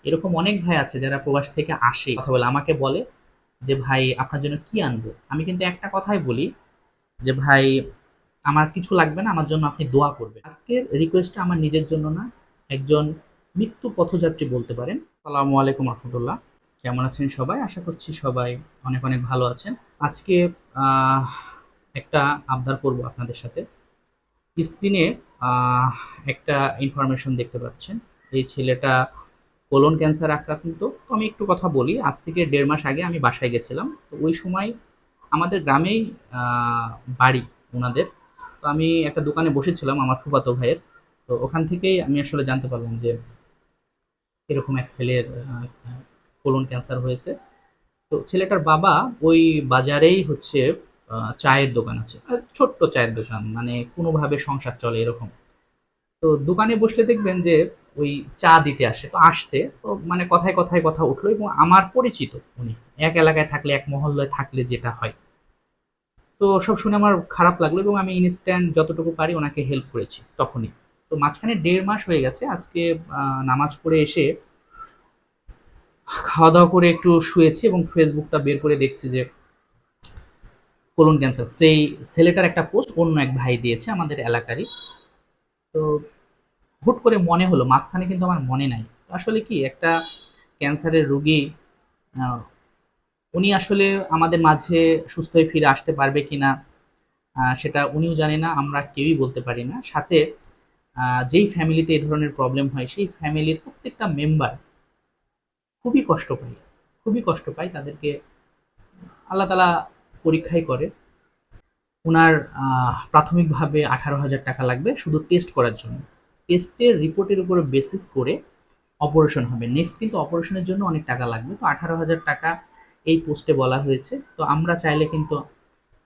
এরকম অনেক ভাই আছে যারা প্রবাস থেকে আসে, কথা বলে আমাকে বলে যে ভাই আপনার জন্য কি আনবো। আমি কিন্তু একটা কথাই বলি যে ভাই আমার কিছু লাগবে না, আমার জন্য আপনি দোয়া করবেন। আজকের রিকোয়েস্টটা আমার নিজের জন্য না, একজন মৃত্যু পথযাত্রী বলতে পারেন। আসসালামু আলাইকুম রহমতুল্লাহ। কেমন আছেন সবাই? আশা করছি সবাই অনেক অনেক ভালো আছেন। আজকে আহ, একটা আবদার করব আপনাদের সাথে। স্ক্রিনে আহ, একটা ইনফরমেশন দেখতে পাচ্ছেন। এই ছেলেটা কোলন ক্যান্সার আক্রান্ত। তো আমি একটু কথা বলি, আজ থেকে 1.5 মাস আগে আমি বাসায় গেছিলাম। তো ওই সময় আমাদের গ্রামেই আহ, বাড়ি ওনাদের। তো আমি একটা দোকানে বসেছিলাম আমার ফুফাতো ভাইয়ের। তো ওখান থেকেই আমি আসলে জানতে পারলাম যে এরকম এক ছেলের কোলন ক্যান্সার হয়েছে। তো ছেলেটার বাবা ওই বাজারেই হচ্ছে চায়ের দোকান আছে, ছোট্ট চায়ের দোকান, মানে কোনোভাবে সংসার চলে এরকম। তো দোকানে বসলে দেখবেন যে ওই চা দিতে আসে, তো আসছে তো মানে কথায় কথায় কথা উঠলো, এবং আমার পরিচিত উনি, এক এলাকায় থাকলে এক মহল্লায় থাকলে যেটা হয়। তো সব শুনে আমার খারাপ লাগলো এবং আমি ইনস্ট্যান্ট যতটুকু পারি ওনাকে হেল্প করেছি তখনই। তো মাঝখানে 1.5 মাস হয়ে গেছে আজকে। নামাজ পড়ে এসে খাওয়া দাওয়া করে একটু শুয়েছি এবং ফেসবুকটা বের করে দেখছি যে কোলন ক্যান্সার, সেই ছেলেটার একটা পোস্ট অন্য এক ভাই দিয়েছে আমাদের এলাকারই। তো হুট করে মনে হলো, মাঝখানে কিন্তু আমার মনে নাই। তো আসলে কি একটা ক্যান্সারের রোগী, আহ, উনি আসলে আমাদের মাঝে সুস্থ হয়ে ফিরে আসতে পারবে কিনা সেটা উনিও জানে না, আমরা কেউই বলতে পারি না। সাথে যেই ফ্যামিলিতে এই ধরনের প্রবলেম হয় সেই ফ্যামিলির প্রত্যেকটা মেম্বার খুবই কষ্ট পায়, খুবই কষ্ট পায়। তাদেরকে আল্লাহ তালা পরীক্ষাই করে। উনার প্রাথমিকভাবে 18,000 টাকা লাগবে শুধু টেস্ট করার জন্য। টেস্টের রিপোর্টের উপরে বেসিস করে অপারেশন হবে, নেক্সট কিন্তু অপারেশনের জন্য অনেক টাকা লাগবে। তো 18,000 টাকা এই পোস্টে বলা হয়েছে। তো আমরা চাইলে কিন্তু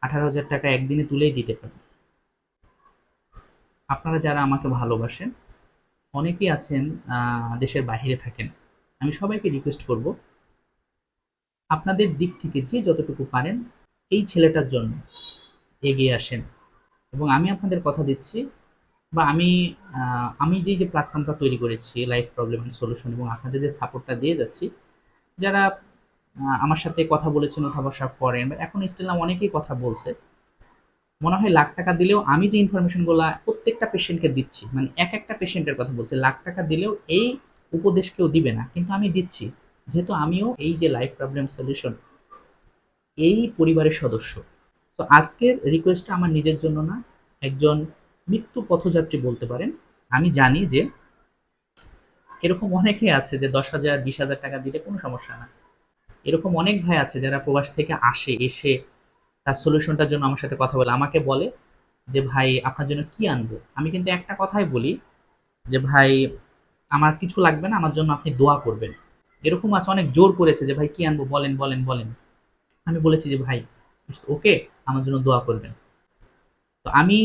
18,000 টাকা একদিনে তুলেই দিতে পারি। আপনারা যারা আমাকে ভালোবাসেন, অনেকেই আছেন দেশের বাইরে থাকেন, আমি সবাইকে রিকোয়েস্ট করব আপনাদের দিক থেকে যে যতটুকু পারেন এই ছেলেটার জন্য এগিয়ে আসেন। এবং আমি আপনাদের কথা দিচ্ছি, বা আমি যে প্ল্যাটফর্মটা তৈরি করেছি লাইফ প্রবলেম এন্ড সলিউশন, এবং আপনাদের যে সাপোর্টটা দিয়ে যাচ্ছি, যারা আমার সাথে কথা বলেছেন, ওঠা বসা করেন, বা এখন স্টিল না অনেকেই কথা বলছে, মনে হয় লাখ টাকা দিলেও আমি যে ইনফরমেশন গুলা প্রত্যেকটা পেশেন্টকে দিচ্ছি, মানে এক একটা পেশেন্টের কথা বলছে, লাখ টাকা দিলেও এই উপদেশ কেউ দিবে না, কিন্তু আমি দিচ্ছি। যেহেতু আমিও এই যে লাইফ প্রবলেম সলিউশন এই পরিবারের সদস্য। তো আজকের রিকোয়েস্টটা আমার নিজের জন্য না, একজন মৃত্যু পথযাত্রী বলতে পারেন। আমি জানি যে এরকম অনেকেই আছে যে 10,000 20,000 টাকা দিলে কোনো সমস্যা না। এরকম অনেক ভাই আছে যারা প্রবাস থেকে আসে, এসে তার সলিউশনটার জন্য আমার সাথে কথা বলে, আমাকে বলে যে ভাই আপনার জন্য কি আনবো। আমি কিন্তু একটা কথাই বলি যে ভাই আমার কিছু লাগবে না, আমার জন্য আপনি দোয়া করবেন। এরকম আছে অনেক জোর করেছে যে ভাই কি আনবো, বলেন বলেন বলেন। আমি বলেছি যে ভাই ইটস ওকে, আমার জন্য দোয়া করবেন। তো আমি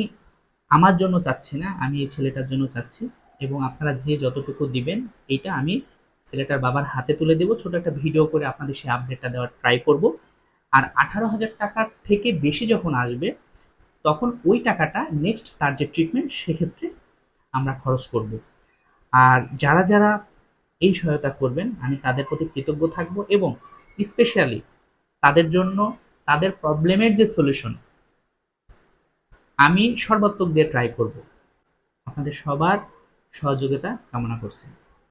আমার জন্য চাচ্ছি না, আমি এই ছেলেটার জন্য চাচ্ছি। এবং আপনারা যে যতটুকু দিবেন এটা আমি ছেলেটার বাবার হাতে তুলে দেবো, ছোট একটা ভিডিও করে আপনাদের সেই আপডেটটা দেওয়ার ট্রাই করব। আর 18,000 টাকার থেকে বেশি যখন আসবে, তখন ওই টাকাটা নেক্সট তার যে ট্রিটমেন্ট সেক্ষেত্রে আমরা খরচ করব। আর যারা যারা এই সহায়তা করবেন আমি তাদের প্রতি কৃতজ্ঞ থাকব, এবং স্পেশালি তাদের জন্য তাদের প্রবলেমের যে সলিউশন আমি সর্বাত্মক দিয়ে ট্রাই করব। আপনাদের সবার সহযোগিতা কামনা করছি।